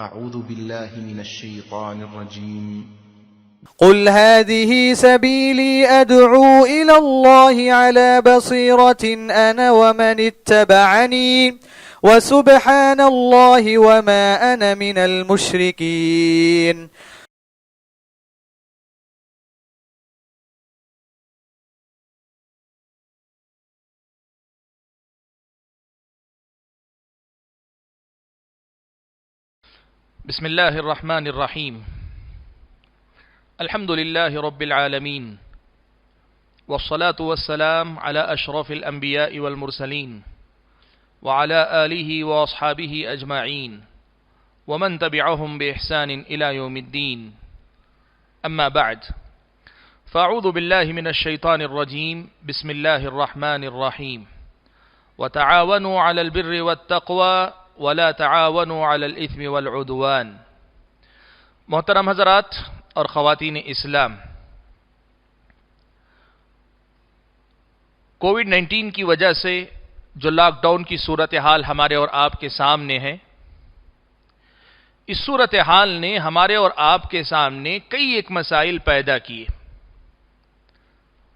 أعوذ بالله من الشيطان الرجيم قل هذه سبيلي أدعو إلى الله على بصيرة أنا ومن اتبعني وسبحان الله وما أنا من المشركين. بسم الله الرحمن الرحيم. الحمد لله رب العالمين، والصلاة والسلام على أشرف الأنبياء والمرسلين وعلى آله وأصحابه أجمعين ومن تبعهم بإحسان إلى يوم الدين. أما بعد، فأعوذ بالله من الشيطان الرجيم. بسم الله الرحمن الرحيم. وتعاونوا على البر والتقوى ولا تعاونوا على الاثم والعدوان. محترم حضرات اور خواتین اسلام، کووڈ-19 کی وجہ سے جو لاک ڈاؤن کی صورتحال ہمارے اور آپ کے سامنے ہے، اس صورتحال نے ہمارے اور آپ کے سامنے کئی ایک مسائل پیدا کیے.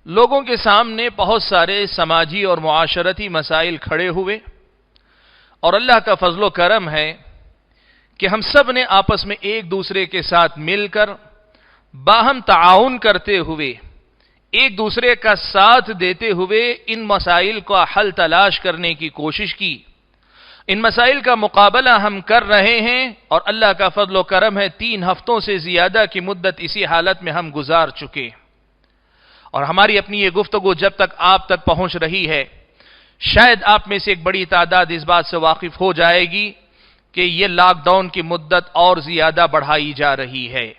لوگوں کے سامنے بہت سارے سماجی اور معاشرتی مسائل کھڑے ہوئے، اور اللہ کا فضل و کرم ہے کہ ہم سب نے آپس میں ایک دوسرے کے ساتھ مل کر باہم تعاون کرتے ہوئے، ایک دوسرے کا ساتھ دیتے ہوئے ان مسائل کا حل تلاش کرنے کی کوشش کی. ان مسائل کا مقابلہ ہم کر رہے ہیں، اور اللہ کا فضل و کرم ہے 3 ہفتوں سے زیادہ کی مدت اسی حالت میں ہم گزار چکے. اور ہماری اپنی یہ گفتگو جب تک آپ تک پہنچ رہی ہے، شاید آپ میں سے ایک بڑی تعداد اس بات سے واقف ہو جائے گی کہ یہ لاک ڈاؤن کی مدت اور زیادہ بڑھائی جا رہی ہے.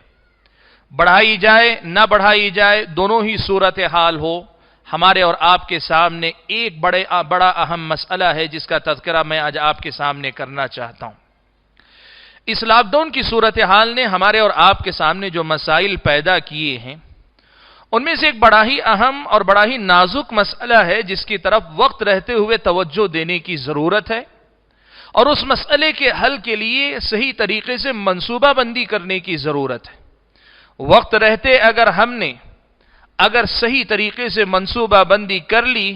بڑھائی جائے نہ بڑھائی جائے، دونوں ہی صورتحال ہو، ہمارے اور آپ کے سامنے ایک بڑا اہم مسئلہ ہے جس کا تذکرہ میں آج آپ کے سامنے کرنا چاہتا ہوں. اس لاک ڈاؤن کی صورتحال نے ہمارے اور آپ کے سامنے جو مسائل پیدا کیے ہیں، ان میں سے ایک بڑا ہی اہم اور بڑا ہی نازک مسئلہ ہے جس کی طرف وقت رہتے ہوئے توجہ دینے کی ضرورت ہے، اور اس مسئلے کے حل کے لیے صحیح طریقے سے منصوبہ بندی کرنے کی ضرورت ہے. وقت رہتے اگر صحیح طریقے سے منصوبہ بندی کر لی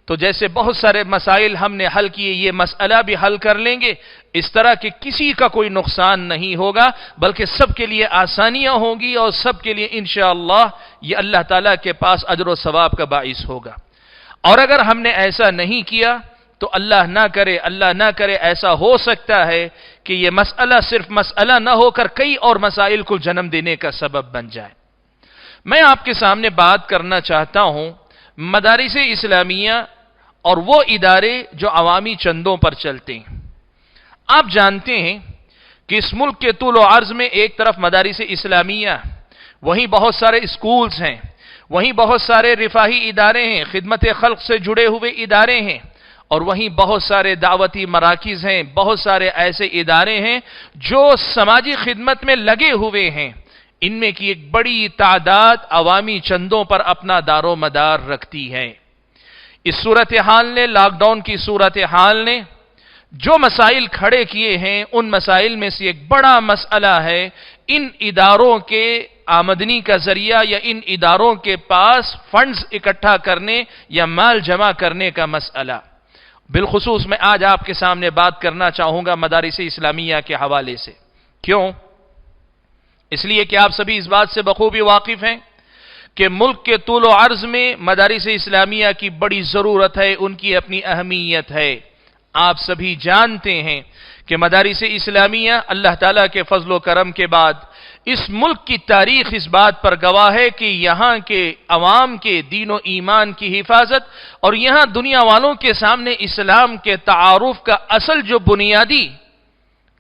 تو جیسے بہت سارے مسائل ہم نے حل کیے، یہ مسئلہ بھی حل کر لیں گے. اس طرح کہ کسی کا کوئی نقصان نہیں ہوگا، بلکہ سب کے لیے آسانیاں ہوں گی، اور سب کے لیے انشاءاللہ یہ اللہ تعالیٰ کے پاس اجر و ثواب کا باعث ہوگا. اور اگر ہم نے ایسا نہیں کیا تو اللہ نہ کرے ایسا ہو سکتا ہے کہ یہ مسئلہ صرف مسئلہ نہ ہو کر کئی اور مسائل کو جنم دینے کا سبب بن جائے. میں آپ کے سامنے بات کرنا چاہتا ہوں مدارس اسلامیہ اور وہ ادارے جو عوامی چندوں پر چلتے ہیں. آپ جانتے ہیں کہ اس ملک کے طول و عرض میں ایک طرف مدارس اسلامیہ، وہیں بہت سارے اسکولز ہیں، وہیں بہت سارے رفاہی ادارے ہیں، خدمت خلق سے جڑے ہوئے ادارے ہیں، اور وہیں بہت سارے دعوتی مراکز ہیں، بہت سارے ایسے ادارے ہیں جو سماجی خدمت میں لگے ہوئے ہیں. ان میں کی ایک بڑی تعداد عوامی چندوں پر اپنا دار و مدار رکھتی ہے. اس صورتحال نے، لاک ڈاؤن کی صورتحال نے جو مسائل کھڑے کیے ہیں، ان مسائل میں سے ایک بڑا مسئلہ ہے ان اداروں کے آمدنی کا ذریعہ یا ان اداروں کے پاس فنڈز اکٹھا کرنے یا مال جمع کرنے کا مسئلہ. بالخصوص میں آج آپ کے سامنے بات کرنا چاہوں گا مدارس اسلامیہ کے حوالے سے. کیوں؟ اس لیے کہ آپ سبھی اس بات سے بخوبی واقف ہیں کہ ملک کے طول و عرض میں مدارس اسلامیہ کی بڑی ضرورت ہے، ان کی اپنی اہمیت ہے. آپ سبھی جانتے ہیں کہ مدارس اسلامیہ اللہ تعالیٰ کے فضل و کرم کے بعد اس ملک کی تاریخ اس بات پر گواہ ہے کہ یہاں کے عوام کے دین و ایمان کی حفاظت اور یہاں دنیا والوں کے سامنے اسلام کے تعارف کا اصل جو بنیادی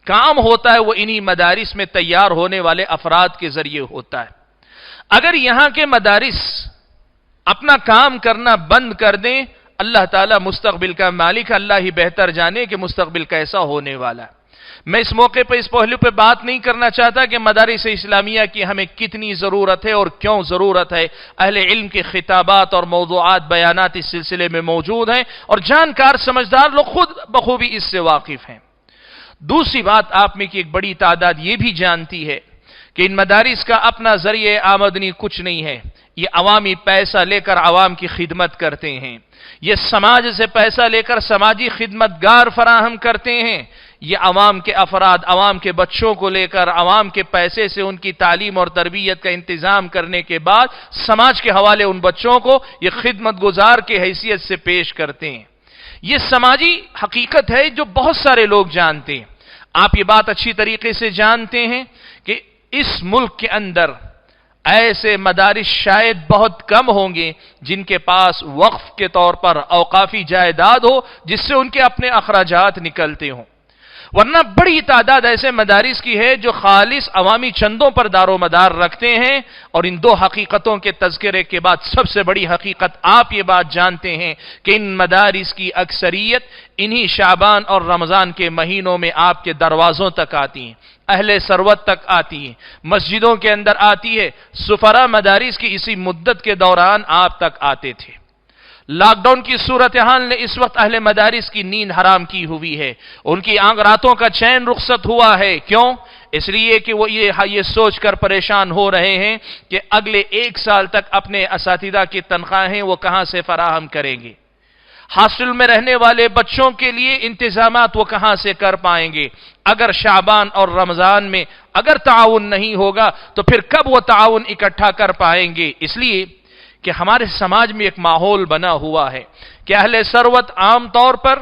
کام ہوتا ہے وہ انہی مدارس میں تیار ہونے والے افراد کے ذریعے ہوتا ہے. اگر یہاں کے مدارس اپنا کام کرنا بند کر دیں، اللہ تعالیٰ مستقبل کا مالک، اللہ ہی بہتر جانے کہ مستقبل کیسا ہونے والا ہے. میں اس موقع پہ اس پہلو پہ بات نہیں کرنا چاہتا کہ مدارس اسلامیہ کی ہمیں کتنی ضرورت ہے اور کیوں ضرورت ہے. اہل علم کے خطابات اور موضوعات بیانات اس سلسلے میں موجود ہیں، اور جانکار سمجھدار لوگ خود بخوبی اس سے واقف ہیں. دوسری بات آپ میں کی ایک بڑی تعداد یہ بھی جانتی ہے کہ ان مدارس کا اپنا ذریعہ آمدنی کچھ نہیں ہے، یہ عوامی پیسہ لے کر عوام کی خدمت کرتے ہیں، یہ سماج سے پیسہ لے کر سماجی خدمتگار فراہم کرتے ہیں، یہ عوام کے افراد، عوام کے بچوں کو لے کر عوام کے پیسے سے ان کی تعلیم اور تربیت کا انتظام کرنے کے بعد سماج کے حوالے ان بچوں کو یہ خدمت گزار کی حیثیت سے پیش کرتے ہیں۔ یہ سماجی حقیقت ہے جو بہت سارے لوگ جانتے ہیں۔ آپ یہ بات اچھی طریقے سے جانتے ہیں کہ اس ملک کے اندر ایسے مدارس شاید بہت کم ہوں گے جن کے پاس وقف کے طور پر اوقافی جائیداد ہو جس سے ان کے اپنے اخراجات نکلتے ہوں، ورنہ بڑی تعداد ایسے مدارس کی ہے جو خالص عوامی چندوں پر دار و مدار رکھتے ہیں۔ اور ان دو حقیقتوں کے تذکرے کے بعد سب سے بڑی حقیقت آپ یہ بات جانتے ہیں کہ ان مدارس کی اکثریت انہی شعبان اور رمضان کے مہینوں میں آپ کے دروازوں تک آتی ہیں، اہل ثروت تک آتی ہیں، مسجدوں کے اندر آتی ہے۔ سفراء مدارس کی اسی مدت کے دوران آپ تک آتے تھے۔ لاک ڈاؤن کی صورتحال نے اس وقت اہل مدارس کی نیند حرام کی ہوئی ہے، ان کی آنکھ راتوں کا چین رخصت ہوا ہے۔ کیوں؟ اس لیے کہ وہ یہ سوچ کر پریشان ہو رہے ہیں کہ اگلے 1 سال تک اپنے اساتذہ کی تنخواہیں وہ کہاں سے فراہم کریں گے، ہاسٹل میں رہنے والے بچوں کے لیے انتظامات وہ کہاں سے کر پائیں گے۔ اگر شعبان اور رمضان میں اگر تعاون نہیں ہوگا تو پھر کب وہ تعاون اکٹھا کر پائیں گے؟ اس لیے کہ ہمارے سماج میں ایک ماحول بنا ہوا ہے کہ اہل ثروت عام طور پر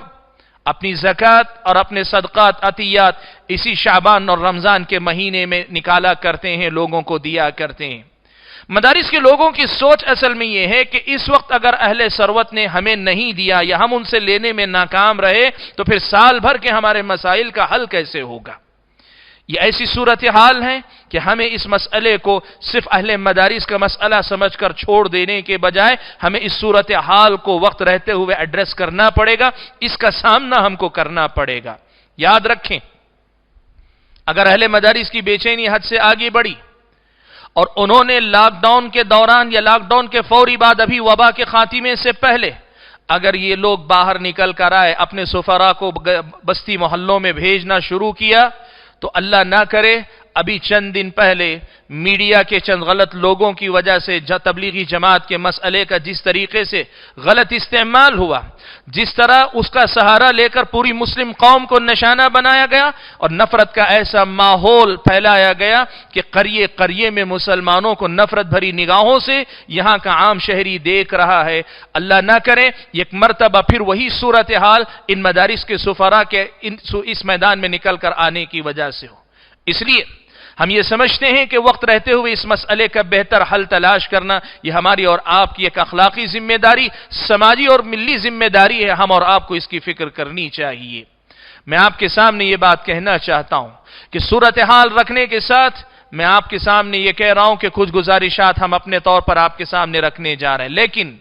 اپنی زکوٰۃ اور اپنے صدقات عطیات اسی شعبان اور رمضان کے مہینے میں نکالا کرتے ہیں، لوگوں کو دیا کرتے ہیں۔ مدارس کے لوگوں کی سوچ اصل میں یہ ہے کہ اس وقت اگر اہل ثروت نے ہمیں نہیں دیا یا ہم ان سے لینے میں ناکام رہے تو پھر سال بھر کے ہمارے مسائل کا حل کیسے ہوگا؟ یہ ایسی صورتحال ہے کہ ہمیں اس مسئلے کو صرف اہل مدارس کا مسئلہ سمجھ کر چھوڑ دینے کے بجائے ہمیں اس صورتحال کو وقت رہتے ہوئے ایڈریس کرنا پڑے گا، اس کا سامنا ہم کو کرنا پڑے گا۔ یاد رکھیں، اگر اہل مدارس کی بے چینی حد سے آگے بڑھی اور انہوں نے لاک ڈاؤن کے دوران یا لاک ڈاؤن کے فوری بعد ابھی وبا کے خاتمے سے پہلے اگر یہ لوگ باہر نکل کر آئے، اپنے سفراء کو بستی محلوں میں بھیجنا شروع کیا، تو اللہ نہ کرے ابھی چند دن پہلے میڈیا کے چند غلط لوگوں کی وجہ سے تبلیغی جماعت کے مسئلے کا جس طریقے سے غلط استعمال ہوا، جس طرح اس کا سہارا لے کر پوری مسلم قوم کو نشانہ بنایا گیا اور نفرت کا ایسا ماحول پھیلایا گیا کہ قریے قریے میں مسلمانوں کو نفرت بھری نگاہوں سے یہاں کا عام شہری دیکھ رہا ہے، اللہ نہ کرے ایک مرتبہ پھر وہی صورتحال ان مدارس کے سفراء کے اس میدان میں نکل کر آنے کی وجہ سے ہو۔ اس لیے ہم یہ سمجھتے ہیں کہ وقت رہتے ہوئے اس مسئلے کا بہتر حل تلاش کرنا یہ ہماری اور آپ کی ایک اخلاقی ذمہ داری، سماجی اور ملی ذمہ داری ہے، ہم اور آپ کو اس کی فکر کرنی چاہیے۔ میں آپ کے سامنے یہ بات کہنا چاہتا ہوں کہ صورتحال رکھنے کے ساتھ میں آپ کے سامنے یہ کہہ رہا ہوں کہ کچھ گزارشات ہم اپنے طور پر آپ کے سامنے رکھنے جا رہے ہیں، لیکن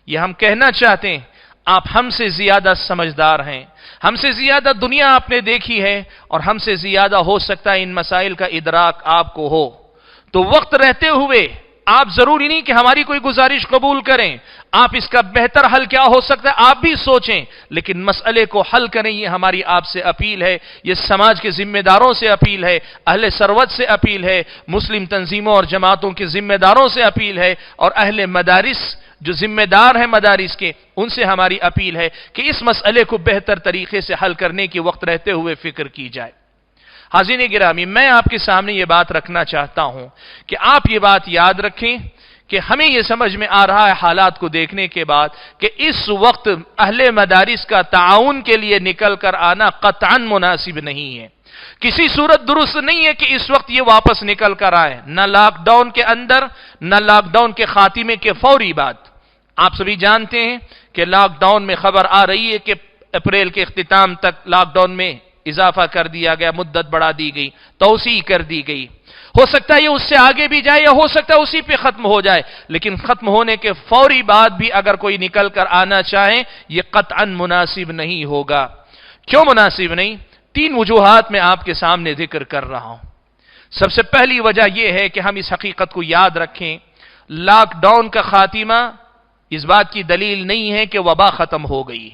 یہ ہم کہنا چاہتے ہیں آپ ہم سے زیادہ سمجھدار ہیں، ہم سے زیادہ دنیا آپ نے دیکھی ہے اور ہم سے زیادہ ہو سکتا ہے ان مسائل کا ادراک آپ کو ہو، تو وقت رہتے ہوئے آپ ضروری نہیں کہ ہماری کوئی گزارش قبول کریں، آپ اس کا بہتر حل کیا ہو سکتا ہے آپ بھی سوچیں، لیکن مسئلے کو حل کریں، یہ ہماری آپ سے اپیل ہے، یہ سماج کے ذمہ داروں سے اپیل ہے، اہل ثروت سے اپیل ہے، مسلم تنظیموں اور جماعتوں کے ذمہ داروں سے اپیل ہے، اور اہل مدارس جو ذمہ دار ہیں مدارس کے ان سے ہماری اپیل ہے کہ اس مسئلے کو بہتر طریقے سے حل کرنے کی وقت رہتے ہوئے فکر کی جائے۔ حاضرین گرامی، میں آپ کے سامنے یہ بات رکھنا چاہتا ہوں کہ آپ یہ بات یاد رکھیں کہ ہمیں یہ سمجھ میں آ رہا ہے حالات کو دیکھنے کے بعد کہ اس وقت اہل مدارس کا تعاون کے لیے نکل کر آنا قطعاً مناسب نہیں ہے، کسی صورت درست نہیں ہے کہ اس وقت یہ واپس نکل کر آئے، نہ لاک ڈاؤن کے اندر نہ لاک ڈاؤن کے خاتمے کے فوری بعد۔ آپ سبھی جانتے ہیں کہ لاک ڈاؤن میں خبر آ رہی ہے کہ اپریل کے اختتام تک لاک ڈاؤن میں اضافہ کر دیا گیا، مدت بڑھا دی گئی، توسیع کر دی گئی، ہو سکتا ہے یہ اس سے آگے بھی جائے یا ہو سکتا ہے اسی پہ ختم ہو جائے، لیکن ختم ہونے کے فوری بعد بھی اگر کوئی نکل کر آنا چاہے یہ قطعاً مناسب نہیں ہوگا۔ کیوں مناسب نہیں؟ 3 وجوہات میں آپ کے سامنے ذکر کر رہا ہوں۔ سب سے پہلی وجہ یہ ہے کہ ہم اس حقیقت کو یاد رکھیں، لاک ڈاؤن کا خاتمہ اس بات کی دلیل نہیں ہے کہ وبا ختم ہو گئی۔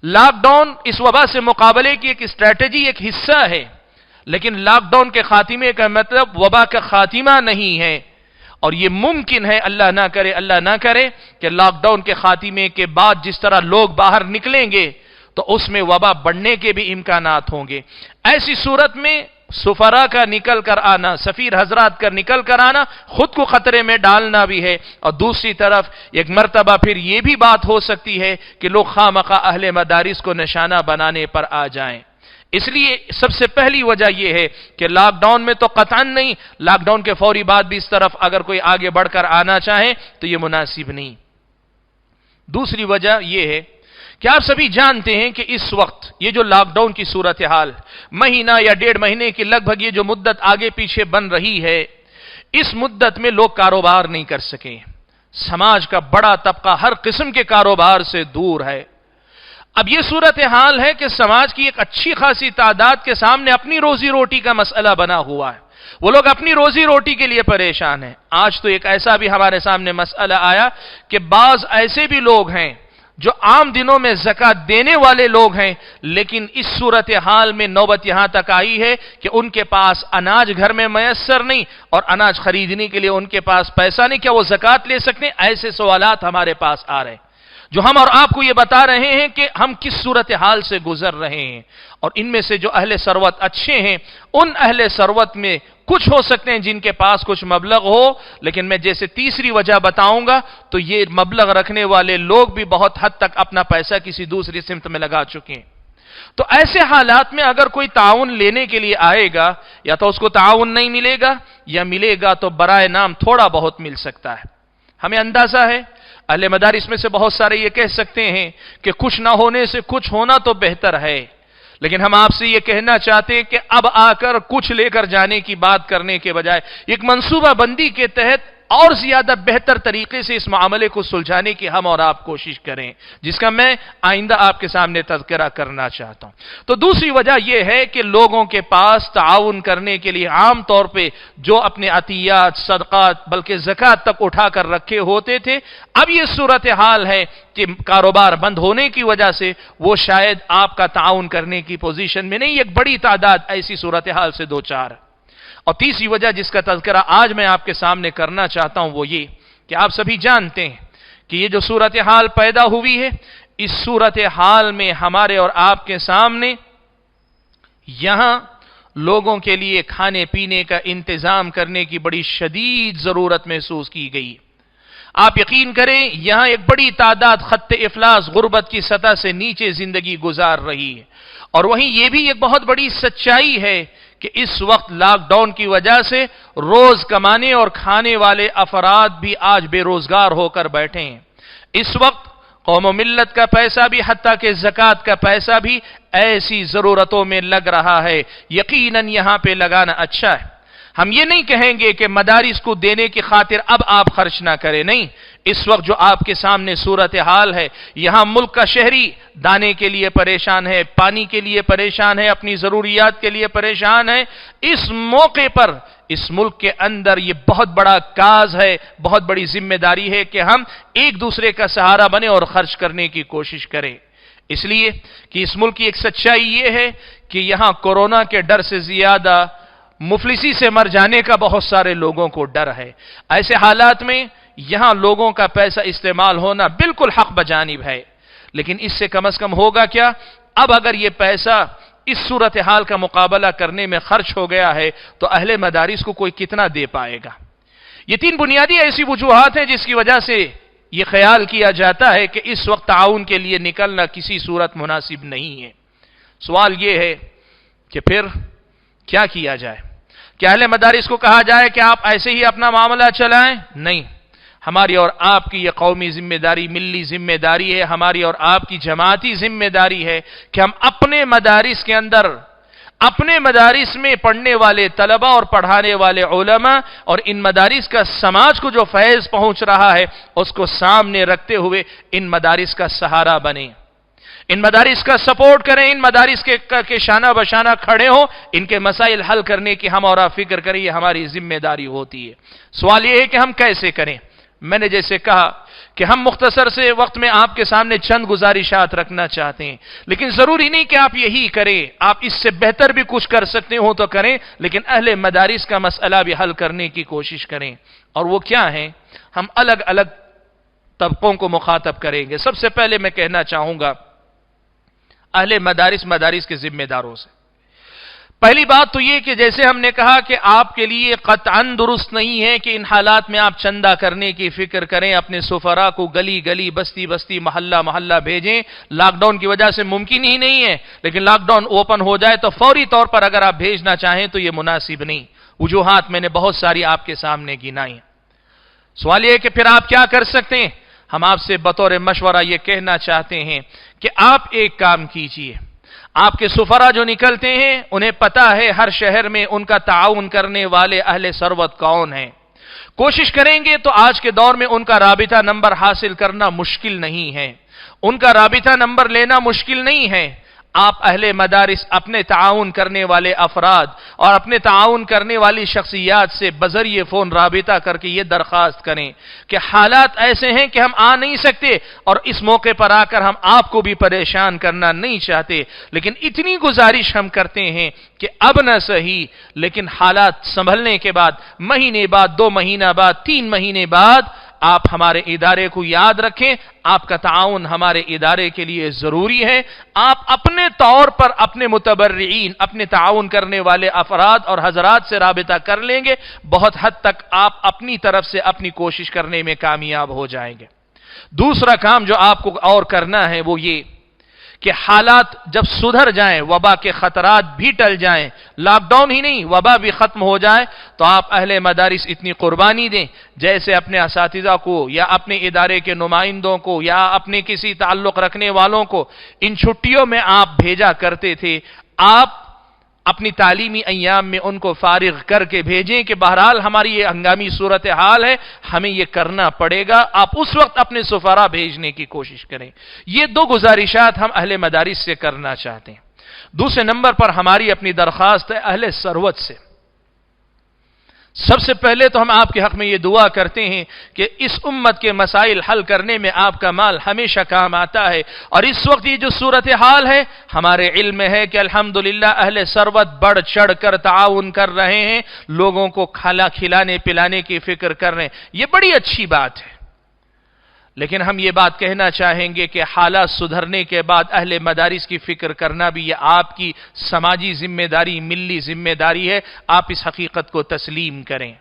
لاک ڈاؤن اس وبا سے مقابلے کی ایک اسٹریٹجی، ایک حصہ ہے، لیکن لاک ڈاؤن کے خاتمے کا مطلب وبا کا خاتمہ نہیں ہے. اور یہ ممکن ہے، اللہ نہ کرے کہ لاک ڈاؤن کے خاتمے کے بعد جس طرح لوگ باہر نکلیں گے تو اس میں وبا بڑھنے کے بھی امکانات ہوں گے. ایسی صورت میں سفرا کا نکل کر آنا، سفیر حضرات کا نکل کر آنا خود کو خطرے میں ڈالنا بھی ہے، اور دوسری طرف ایک مرتبہ پھر یہ بھی بات ہو سکتی ہے کہ لوگ خواہ اہل مدارس کو نشانہ بنانے پر آ جائیں. اس لیے سب سے پہلی وجہ یہ ہے کہ لاک ڈاؤن میں تو قطعاً نہیں، لاک ڈاؤن کے فوری بعد بھی اس طرف اگر کوئی آگے بڑھ کر آنا چاہے تو یہ مناسب نہیں. دوسری وجہ یہ ہے کہ آپ سبھی جانتے ہیں کہ اس وقت یہ جو لاک ڈاؤن کی صورتحال مہینہ یا 1.5 مہینے کی لگ بھگ یہ جو مدت آگے پیچھے بن رہی ہے، اس مدت میں لوگ کاروبار نہیں کر سکے. سماج کا بڑا طبقہ ہر قسم کے کاروبار سے دور ہے. اب یہ صورتحال ہے کہ سماج کی ایک اچھی خاصی تعداد کے سامنے اپنی روزی روٹی کا مسئلہ بنا ہوا ہے. وہ لوگ اپنی روزی روٹی کے لیے پریشان ہیں. آج تو ایک ایسا بھی ہمارے سامنے مسئلہ آیا کہ بعض ایسے بھی لوگ ہیں جو عام دنوں میں زکوٰۃ دینے والے لوگ ہیں، لیکن اس صورتحال میں نوبت یہاں تک آئی ہے کہ ان کے پاس اناج گھر میں میسر نہیں، اور اناج خریدنے کے لیے ان کے پاس پیسہ نہیں. کیا وہ زکوٰۃ لے سکتے ہیں؟ ایسے سوالات ہمارے پاس آ رہے ہیں جو ہم اور آپ کو یہ بتا رہے ہیں کہ ہم کس صورتحال سے گزر رہے ہیں. اور ان میں سے جو اہل ثروت اچھے ہیں، ان اہل ثروت میں کچھ ہو سکتے ہیں جن کے پاس کچھ مبلغ ہو، لیکن میں جیسے تیسری وجہ بتاؤں گا تو یہ مبلغ رکھنے والے لوگ بھی بہت حد تک اپنا پیسہ کسی دوسری سمت میں لگا چکے ہیں. تو ایسے حالات میں اگر کوئی تعاون لینے کے لیے آئے گا، یا تو اس کو تعاون نہیں ملے گا، یا ملے گا تو برائے نام تھوڑا بہت مل سکتا ہے. ہمیں اندازہ ہے، اہل مدارس میں سے بہت سارے یہ کہہ سکتے ہیں کہ کچھ نہ ہونے سے کچھ ہونا تو بہتر ہے، لیکن ہم آپ سے یہ کہنا چاہتے ہیں کہ اب آ کر کچھ لے کر جانے کی بات کرنے کے بجائے ایک منصوبہ بندی کے تحت اور زیادہ بہتر طریقے سے اس معاملے کو سلجھانے کی ہم اور آپ کوشش کریں، جس کا میں آئندہ آپ کے سامنے تذکرہ کرنا چاہتا ہوں. تو دوسری وجہ یہ ہے کہ لوگوں کے پاس تعاون کرنے کے لیے عام طور پہ جو اپنے عطیات، صدقات، بلکہ زکوٰۃ تک اٹھا کر رکھے ہوتے تھے، اب یہ صورتحال ہے کہ کاروبار بند ہونے کی وجہ سے وہ شاید آپ کا تعاون کرنے کی پوزیشن میں نہیں. ایک بڑی تعداد ایسی صورتحال سے دوچار. اور تیسری وجہ جس کا تذکرہ آج میں آپ کے سامنے کرنا چاہتا ہوں وہ یہ کہ آپ سبھی جانتے ہیں کہ یہ جو صورتحال پیدا ہوئی ہے، اس صورتحال میں ہمارے اور آپ کے سامنے یہاں لوگوں کے لیے کھانے پینے کا انتظام کرنے کی بڑی شدید ضرورت محسوس کی گئی. آپ یقین کریں، یہاں ایک بڑی تعداد خط افلاس، غربت کی سطح سے نیچے زندگی گزار رہی ہے. اور وہیں یہ بھی ایک بہت بڑی سچائی ہے کہ اس وقت لاک ڈاؤن کی وجہ سے روز کمانے اور کھانے والے افراد بھی آج بے روزگار ہو کر بیٹھے ہیں. اس وقت قوم و ملت کا پیسہ بھی، حتیٰ کہ زکوٰۃ کا پیسہ بھی ایسی ضرورتوں میں لگ رہا ہے. یقیناً یہاں پہ لگانا اچھا ہے. ہم یہ نہیں کہیں گے کہ مدارس کو دینے کی خاطر اب آپ خرچ نہ کریں، نہیں. اس وقت جو آپ کے سامنے صورتحال ہے، یہاں ملک کا شہری دانے کے لیے پریشان ہے، پانی کے لیے پریشان ہے، اپنی ضروریات کے لیے پریشان ہے. اس موقع پر اس ملک کے اندر یہ بہت بڑا کاز ہے، بہت بڑی ذمہ داری ہے کہ ہم ایک دوسرے کا سہارا بنے اور خرچ کرنے کی کوشش کریں. اس لیے کہ اس ملک کی ایک سچائی یہ ہے کہ یہاں کورونا کے ڈر سے زیادہ مفلسی سے مر جانے کا بہت سارے لوگوں کو ڈر ہے. ایسے حالات میں یہاں لوگوں کا پیسہ استعمال ہونا بالکل حق بجانب ہے، لیکن اس سے کم از کم ہوگا کیا؟ اب اگر یہ پیسہ اس صورتحال کا مقابلہ کرنے میں خرچ ہو گیا ہے تو اہل مدارس کو کوئی کتنا دے پائے گا؟ یہ 3 بنیادی ایسی وجوہات ہیں جس کی وجہ سے یہ خیال کیا جاتا ہے کہ اس وقت تعاون کے لیے نکلنا کسی صورت مناسب نہیں ہے. سوال یہ ہے کہ پھر کیا کیا جائے؟ کہ اہل مدارس کو کہا جائے کہ آپ ایسے ہی اپنا معاملہ چلائیں؟ نہیں. ہماری اور آپ کی یہ قومی ذمہ داری، ملی ذمہ داری ہے، ہماری اور آپ کی جماعتی ذمہ داری ہے کہ ہم اپنے مدارس کے اندر، اپنے مدارس میں پڑھنے والے طلبہ اور پڑھانے والے علماء اور ان مدارس کا سماج کو جو فیض پہنچ رہا ہے اس کو سامنے رکھتے ہوئے ان مدارس کا سہارا بنیں، ان مدارس کا سپورٹ کریں، ان مدارس کے شانہ بشانہ کھڑے ہوں، ان کے مسائل حل کرنے کی ہم اور آپ فکر کریں. یہ ہماری ذمہ داری ہوتی ہے. سوال یہ ہے کہ ہم کیسے کریں؟ میں نے جیسے کہا کہ ہم مختصر سے وقت میں آپ کے سامنے چند گزارشات رکھنا چاہتے ہیں، لیکن ضروری نہیں کہ آپ یہی کریں، آپ اس سے بہتر بھی کچھ کر سکتے ہو تو کریں، لیکن اہل مدارس کا مسئلہ بھی حل کرنے کی کوشش کریں۔ اور وہ کیا ہیں؟ ہم الگ الگ طبقوں کو مخاطب کریں گے۔ سب سے پہلے میں کہنا چاہوں گا اہل مدارس کے ذمہ داروں سے۔ پہلی بات تو یہ کہ جیسے ہم نے کہا کہ آپ کے لیے قطعاً درست نہیں ہے کہ ان حالات میں آپ چندہ کرنے کی فکر کریں، اپنے سفراء کو گلی گلی بستی بستی محلہ محلہ بھیجیں۔ لاک ڈاؤن کی وجہ سے ممکن ہی نہیں ہے، لیکن لاک ڈاؤن اوپن ہو جائے تو فوری طور پر اگر آپ بھیجنا چاہیں تو یہ مناسب نہیں۔ وجوہات میں نے بہت ساری آپ کے سامنے گنائی ہیں۔ سوال یہ ہے کہ پھر آپ کیا کر سکتے ہیں؟ ہم آپ سے بطور مشورہ یہ کہنا چاہتے ہیں کہ آپ ایک کام کیجئے، آپ کے سفراء جو نکلتے ہیں انہیں پتا ہے ہر شہر میں ان کا تعاون کرنے والے اہل ثروت کون ہیں۔ کوشش کریں گے تو آج کے دور میں ان کا رابطہ نمبر حاصل کرنا مشکل نہیں ہے، ان کا رابطہ نمبر لینا مشکل نہیں ہے۔ آپ اہل مدارس اپنے تعاون کرنے والے افراد اور اپنے تعاون کرنے والی شخصیات سے بذریعہ فون رابطہ کر کے یہ درخواست کریں کہ حالات ایسے ہیں کہ ہم آ نہیں سکتے، اور اس موقع پر آ کر ہم آپ کو بھی پریشان کرنا نہیں چاہتے، لیکن اتنی گزارش ہم کرتے ہیں کہ اب نہ صحیح لیکن حالات سنبھلنے کے بعد، مہینے بعد، 2 مہینہ بعد، 3 مہینے بعد آپ ہمارے ادارے کو یاد رکھیں۔ آپ کا تعاون ہمارے ادارے کے لیے ضروری ہے۔ آپ اپنے طور پر اپنے متبرعین، اپنے تعاون کرنے والے افراد اور حضرات سے رابطہ کر لیں گے، بہت حد تک آپ اپنی طرف سے اپنی کوشش کرنے میں کامیاب ہو جائیں گے۔ دوسرا کام جو آپ کو اور کرنا ہے وہ یہ کہ حالات جب سدھر جائیں، وبا کے خطرات بھی ٹل جائیں، لاک ڈاؤن ہی نہیں وبا بھی ختم ہو جائے، تو آپ اہل مدارس اتنی قربانی دیں جیسے اپنے اساتذہ کو یا اپنے ادارے کے نمائندوں کو یا اپنے کسی تعلق رکھنے والوں کو ان چھٹیوں میں آپ بھیجا کرتے تھے۔ آپ اپنی تعلیمی ایام میں ان کو فارغ کر کے بھیجیں کہ بہرحال ہماری یہ ہنگامی صورتحال ہے، ہمیں یہ کرنا پڑے گا۔ آپ اس وقت اپنے سفراء بھیجنے کی کوشش کریں۔ یہ 2 گزارشات ہم اہل مدارس سے کرنا چاہتے ہیں۔ دوسرے نمبر پر ہماری اپنی درخواست ہے اہل ثروت سے۔ سب سے پہلے تو ہم آپ کے حق میں یہ دعا کرتے ہیں کہ اس امت کے مسائل حل کرنے میں آپ کا مال ہمیشہ کام آتا ہے، اور اس وقت یہ جو صورتحال ہے ہمارے علم میں ہے کہ الحمدللہ اہل ثروت بڑھ چڑھ کر تعاون کر رہے ہیں، لوگوں کو کھلانے پلانے کی فکر کر رہے ہیں، یہ بڑی اچھی بات ہے۔ لیکن ہم یہ بات کہنا چاہیں گے کہ حالات سدھرنے کے بعد اہل مدارس کی فکر کرنا بھی یہ آپ کی سماجی ذمہ داری، ملی ذمہ داری ہے۔ آپ اس حقیقت کو تسلیم کریں۔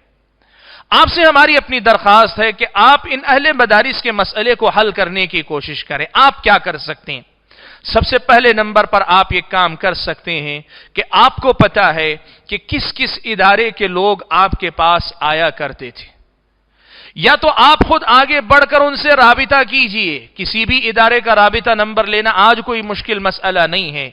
آپ سے ہماری اپنی درخواست ہے کہ آپ ان اہل مدارس کے مسئلے کو حل کرنے کی کوشش کریں۔ آپ کیا کر سکتے ہیں؟ سب سے پہلے نمبر پر آپ یہ کام کر سکتے ہیں کہ آپ کو پتا ہے کہ کس کس ادارے کے لوگ آپ کے پاس آیا کرتے تھے، یا تو آپ خود آگے بڑھ کر ان سے رابطہ کیجئے۔ کسی بھی ادارے کا رابطہ نمبر لینا آج کوئی مشکل مسئلہ نہیں ہے،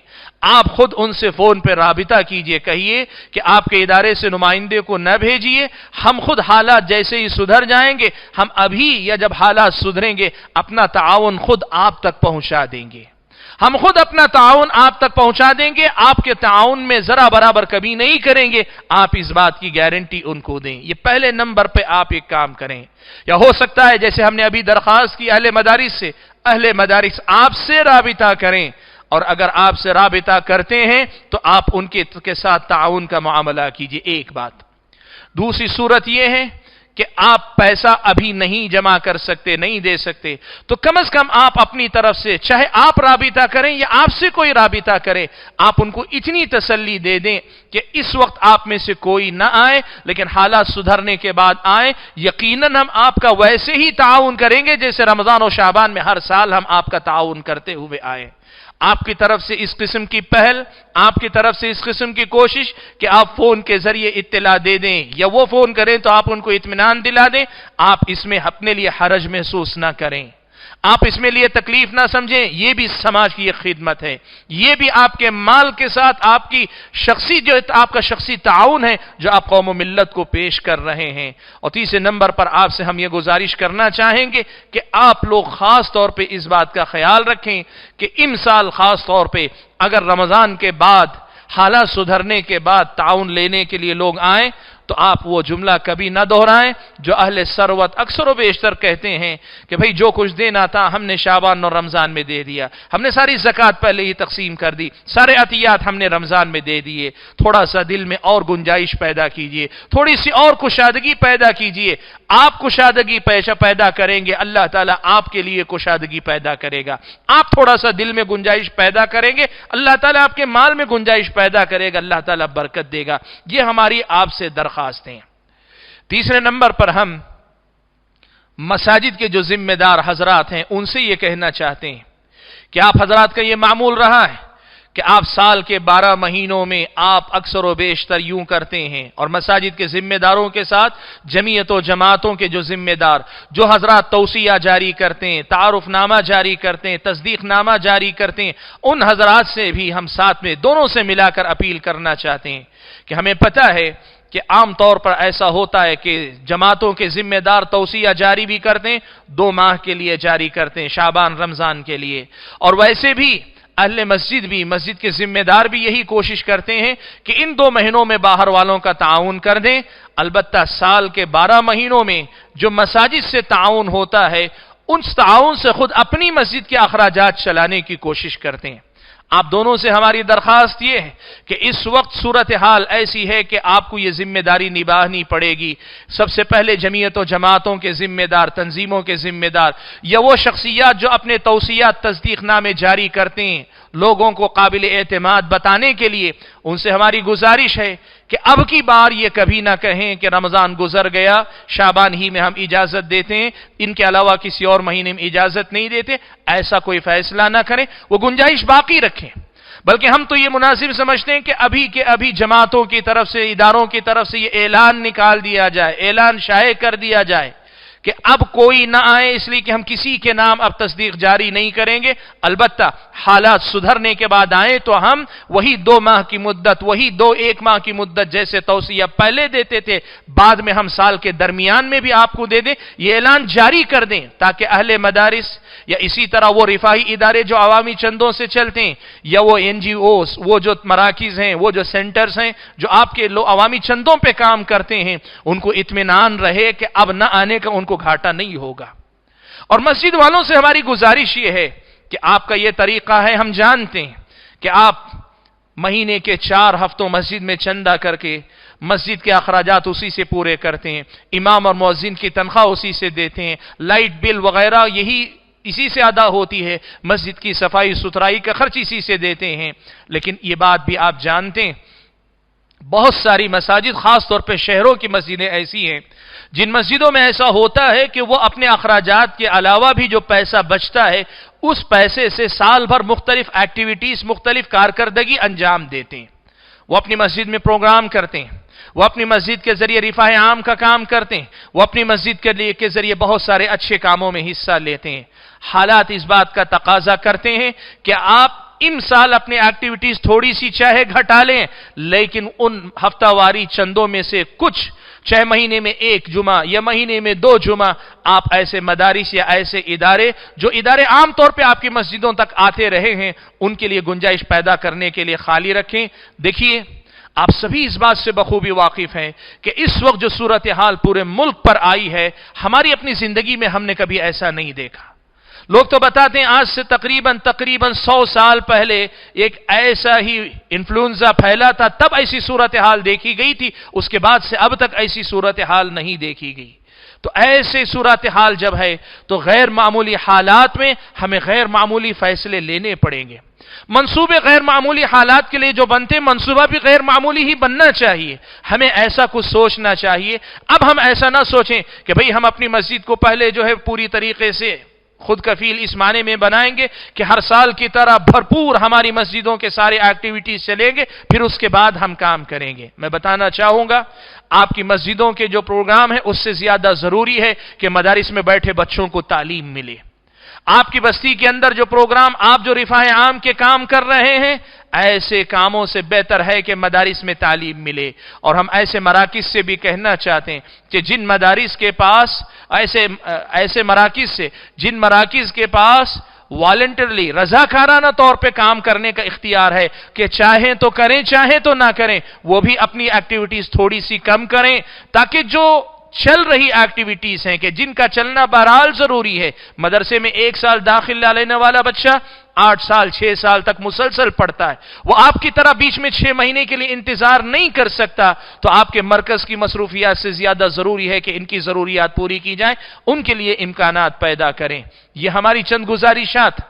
آپ خود ان سے فون پہ رابطہ کیجئے، کہیے کہ آپ کے ادارے سے نمائندے کو نہ بھیجئے، ہم خود حالات جیسے ہی سدھر جائیں گے، ہم ابھی یا جب حالات سدھریں گے اپنا تعاون خود آپ تک پہنچا دیں گے، ہم خود اپنا تعاون آپ تک پہنچا دیں گے۔ آپ کے تعاون میں ذرا برابر کمی نہیں کریں گے، آپ اس بات کی گارنٹی ان کو دیں۔ یہ پہلے نمبر پہ آپ ایک کام کریں۔ یا ہو سکتا ہے جیسے ہم نے ابھی درخواست کی اہل مدارس سے، اہل مدارس آپ سے رابطہ کریں، اور اگر آپ سے رابطہ کرتے ہیں تو آپ ان کے ساتھ تعاون کا معاملہ کیجئے۔ ایک بات۔ دوسری صورت یہ ہے کہ آپ پیسہ ابھی نہیں جمع کر سکتے، نہیں دے سکتے، تو کم از کم آپ اپنی طرف سے، چاہے آپ رابطہ کریں یا آپ سے کوئی رابطہ کرے، آپ ان کو اتنی تسلی دے دیں کہ اس وقت آپ میں سے کوئی نہ آئے، لیکن حالات سدھرنے کے بعد آئیں۔ یقیناً ہم آپ کا ویسے ہی تعاون کریں گے جیسے رمضان و شعبان میں ہر سال ہم آپ کا تعاون کرتے ہوئے آئے۔ آپ کی طرف سے اس قسم کی پہل، آپ کی طرف سے اس قسم کی کوشش کہ آپ فون کے ذریعے اطلاع دے دیں یا وہ فون کریں تو آپ ان کو اطمینان دلا دیں، آپ اس میں اپنے لیے حرج محسوس نہ کریں، آپ اس میں لیے تکلیف نہ سمجھیں۔ یہ بھی سماج کی ایک خدمت ہے، یہ بھی آپ کے مال کے ساتھ آپ کی شخصی جو آپ کا شخصی تعاون ہے جو آپ قوم و ملت کو پیش کر رہے ہیں۔ اور تیسرے نمبر پر آپ سے ہم یہ گزارش کرنا چاہیں گے کہ آپ لوگ خاص طور پہ اس بات کا خیال رکھیں کہ امسال خاص طور پہ اگر رمضان کے بعد حالات سدھرنے کے بعد تعاون لینے کے لیے لوگ آئیں تو تو آپ وہ جملہ کبھی نہ دہرائیں جو اہل ثروت اکثر و بیشتر کہتے ہیں کہ بھئی جو کچھ دینا تھا ہم نے شعبان اور رمضان میں دے دیا، ہم نے ساری زکوٰۃ پہلے ہی تقسیم کر دی، سارے عطیات ہم نے رمضان میں دے دیے۔ تھوڑا سا دل میں اور گنجائش پیدا کیجئے، تھوڑی سی اور کشادگی پیدا کیجئے۔ آپ کشادگی پیدا کریں گے، اللہ تعالیٰ آپ کے لیے کشادگی پیدا کرے گا۔ آپ تھوڑا سا دل میں گنجائش پیدا کریں گے، اللہ تعالیٰ آپ کے مال میں گنجائش پیدا کرے گا، اللہ تعالیٰ برکت دے گا۔ یہ ہماری آپ سے درخواستیں۔ تیسرے نمبر پر ہم مساجد کے جو ذمہ دار حضرات ہیں ان سے یہ کہنا چاہتے ہیں کہ آپ حضرات کا یہ معمول رہا ہے کہ آپ سال کے 12 مہینوں میں آپ اکثر و بیشتر یوں کرتے ہیں، اور مساجد کے ذمہ داروں کے ساتھ جمعیت و جماعتوں کے جو ذمہ دار، جو حضرات توصیہ جاری کرتے ہیں، تعارف نامہ جاری کرتے ہیں، تصدیق نامہ جاری کرتے ہیں، ان حضرات سے بھی ہم ساتھ میں دونوں سے ملا کر اپیل کرنا چاہتے ہیں کہ ہمیں پتہ ہے کہ عام طور پر ایسا ہوتا ہے کہ جماعتوں کے ذمہ دار توصیہ جاری بھی کرتے ہیں، 2 ماہ کے لیے جاری کرتے ہیں، شعبان رمضان کے لیے، اور ویسے بھی اہل مسجد بھی، مسجد کے ذمہ دار بھی یہی کوشش کرتے ہیں کہ ان 2 مہینوں میں باہر والوں کا تعاون کر دیں۔ البتہ سال کے 12 مہینوں میں جو مساجد سے تعاون ہوتا ہے، ان تعاون سے خود اپنی مسجد کے اخراجات چلانے کی کوشش کرتے ہیں۔ آپ دونوں سے ہماری درخواست یہ ہے کہ اس وقت صورتحال ایسی ہے کہ آپ کو یہ ذمہ داری نبھانی پڑے گی۔ سب سے پہلے جمعیت و جماعتوں کے ذمہ دار، تنظیموں کے ذمہ دار، یا وہ شخصیات جو اپنے توصیات تصدیق نامے جاری کرتے ہیں لوگوں کو قابل اعتماد بتانے کے لیے، ان سے ہماری گزارش ہے کہ اب کی بار یہ کبھی نہ کہیں کہ رمضان گزر گیا، شعبان ہی میں ہم اجازت دیتے ہیں، ان کے علاوہ کسی اور مہینے میں اجازت نہیں دیتے، ایسا کوئی فیصلہ نہ کریں، وہ گنجائش باقی رکھیں۔ بلکہ ہم تو یہ مناسب سمجھتے ہیں کہ ابھی کے ابھی جماعتوں کی طرف سے، اداروں کی طرف سے یہ اعلان نکال دیا جائے، اعلان شائع کر دیا جائے کہ اب کوئی نہ آئے، اس لیے کہ ہم کسی کے نام اب تصدیق جاری نہیں کریں گے، البتہ حالات سدھرنے کے بعد آئیں تو ہم وہی 2 ماہ کی مدت، وہی 1 ماہ کی مدت جیسے توصیہ پہلے دیتے تھے، بعد میں ہم سال کے درمیان میں بھی آپ کو دے دیں، یہ اعلان جاری کر دیں تاکہ اہل مدارس یا اسی طرح وہ رفاہی ادارے جو عوامی چندوں سے چلتے ہیں، یا وہ NGOs، وہ جو مراکز ہیں، وہ جو سینٹرز ہیں جو آپ کے عوامی چندوں پہ کام کرتے ہیں، ان کو اطمینان رہے کہ اب نہ آنے کا ان کو گھاٹا نہیں ہوگا۔ اور مسجد والوں سے ہماری گزارش یہ ہے کہ آپ کا یہ طریقہ ہے، ہم جانتے ہیں کہ آپ مہینے کے 4 ہفتوں مسجد میں چندہ کر کے مسجد کے اخراجات اسی سے پورے کرتے ہیں، امام اور مؤذن کی تنخواہ اسی سے دیتے ہیں، لائٹ بل وغیرہ اسی سے ادا ہوتی ہے، مسجد کی صفائی ستھرائی کا خرچ اسی سے دیتے ہیں۔ لیکن یہ بات بھی آپ جانتے ہیں بہت ساری مساجد، خاص طور پہ شہروں کی مسجدیں ایسی ہیں جن مسجدوں میں ایسا ہوتا ہے کہ وہ اپنے اخراجات کے علاوہ بھی جو پیسہ بچتا ہے اس پیسے سے سال بھر مختلف ایکٹیویٹیز، مختلف کارکردگی انجام دیتے ہیں۔ وہ اپنی مسجد میں پروگرام کرتے ہیں، وہ اپنی مسجد کے ذریعے رفاہ عام کا کام کرتے ہیں، وہ اپنی مسجد کے ذریعے بہت سارے اچھے کاموں میں حصہ لیتے ہیں۔ حالات اس بات کا تقاضا کرتے ہیں کہ آپ ان سال اپنی ایکٹیویٹیز تھوڑی سی چاہے گھٹا لیں، لیکن ان ہفتہ واری چندوں میں سے کچھ، چاہے مہینے میں 1 جمعہ یا مہینے میں 2 جمعہ، آپ ایسے مدارس یا ایسے ادارے جو ادارے عام طور پہ آپ کی مسجدوں تک آتے رہے ہیں، ان کے لیے گنجائش پیدا کرنے کے لیے خالی رکھیں۔ دیکھیے، آپ سبھی اس بات سے بخوبی واقف ہیں کہ اس وقت جو صورتحال پورے ملک پر آئی ہے، ہماری اپنی زندگی میں ہم نے کبھی ایسا نہیں دیکھا۔ لوگ تو بتاتے ہیں آج سے تقریباً 100 سال پہلے ایک ایسا ہی انفلوئنزا پھیلا تھا، تب ایسی صورتحال دیکھی گئی تھی، اس کے بعد سے اب تک ایسی صورتحال نہیں دیکھی گئی۔ تو ایسے صورتحال جب ہے تو غیر معمولی حالات میں ہمیں غیر معمولی فیصلے لینے پڑیں گے۔ منصوبے غیر معمولی حالات کے لیے جو بنتے، منصوبہ بھی غیر معمولی ہی بننا چاہیے۔ ہمیں ایسا کچھ سوچنا چاہیے۔ اب ہم ایسا نہ سوچیں کہ بھئی ہم اپنی مسجد کو پہلے جو ہے پوری طریقے سے خود کفیل اس معنی میں بنائیں گے کہ ہر سال کی طرح بھرپور ہماری مسجدوں کے سارے ایکٹیویٹیز چلیں گے، پھر اس کے بعد ہم کام کریں گے۔ میں بتانا چاہوں گا آپ کی مسجدوں کے جو پروگرام ہے اس سے زیادہ ضروری ہے کہ مدارس میں بیٹھے بچوں کو تعلیم ملے۔ آپ کی بستی کے اندر جو پروگرام، آپ جو رفاہ عام کے کام کر رہے ہیں، ایسے کاموں سے بہتر ہے کہ مدارس میں تعلیم ملے۔ اور ہم ایسے مراکز سے بھی کہنا چاہتے ہیں کہ جن مدارس کے پاس ایسے مراکز سے، جن مراکز کے پاس والنٹرلی رضاکارانہ طور پہ کام کرنے کا اختیار ہے کہ چاہیں تو کریں چاہیں تو نہ کریں، وہ بھی اپنی ایکٹیویٹیز تھوڑی سی کم کریں تاکہ جو چل رہی ایکٹیویٹیز ہیں کہ جن کا چلنا بہرحال ضروری ہے، مدرسے میں 1 سال داخلہ لینے والا بچہ 8 سال 6 سال تک مسلسل پڑھتا ہے، وہ آپ کی طرح بیچ میں 6 مہینے کے لیے انتظار نہیں کر سکتا، تو آپ کے مرکز کی مصروفیات سے زیادہ ضروری ہے کہ ان کی ضروریات پوری کی جائیں، ان کے لیے امکانات پیدا کریں۔ یہ ہماری چند گزارشات،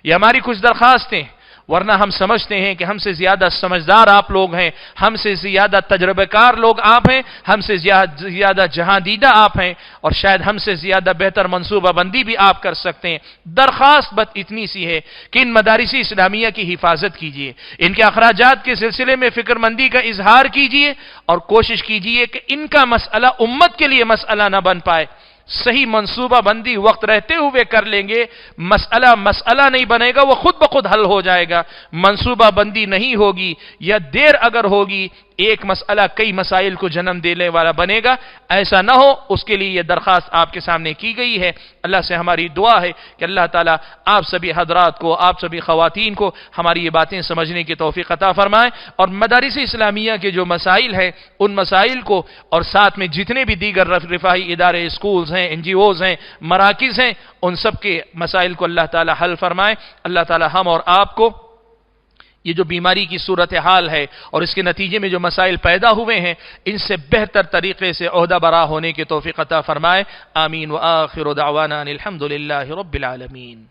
یہ ہماری کچھ درخواستیں، ورنہ ہم سمجھتے ہیں کہ ہم سے زیادہ سمجھدار آپ لوگ ہیں، ہم سے زیادہ تجربہ کار لوگ آپ ہیں، ہم سے زیادہ جہاں دیدہ آپ ہیں، اور شاید ہم سے زیادہ بہتر منصوبہ بندی بھی آپ کر سکتے ہیں۔ درخواست بس اتنی سی ہے کہ ان مدارس اسلامیہ کی حفاظت کیجیے، ان کے اخراجات کے سلسلے میں فکر مندی کا اظہار کیجیے، اور کوشش کیجیے کہ ان کا مسئلہ امت کے لیے مسئلہ نہ بن پائے۔ صحیح منصوبہ بندی وقت رہتے ہوئے کر لیں گے، مسئلہ نہیں بنے گا، وہ خود بخود حل ہو جائے گا۔ منصوبہ بندی نہیں ہوگی یا دیر اگر ہوگی، ایک مسئلہ کئی مسائل کو جنم دینے والا بنے گا، ایسا نہ ہو، اس کے لیے یہ درخواست آپ کے سامنے کی گئی ہے۔ اللہ سے ہماری دعا ہے کہ اللہ تعالیٰ آپ سبھی حضرات کو، آپ سبھی خواتین کو ہماری یہ باتیں سمجھنے کی توفیق عطا فرمائے، اور مدارس اسلامیہ کے جو مسائل ہیں ان مسائل کو، اور ساتھ میں جتنے بھی دیگر رفاہی ادارے، اسکولز ہیں، NGOs ہیں، مراکز ہیں، ان سب کے مسائل کو اللہ تعالیٰ حل فرمائے۔ اللہ تعالیٰ ہم اور آپ کو یہ جو بیماری کی صورتحال ہے اور اس کے نتیجے میں جو مسائل پیدا ہوئے ہیں، ان سے بہتر طریقے سے عہدہ برا ہونے کی توفیق عطا فرمائے۔ آمین۔ وآخر دعوانا الحمد للہ رب العالمین۔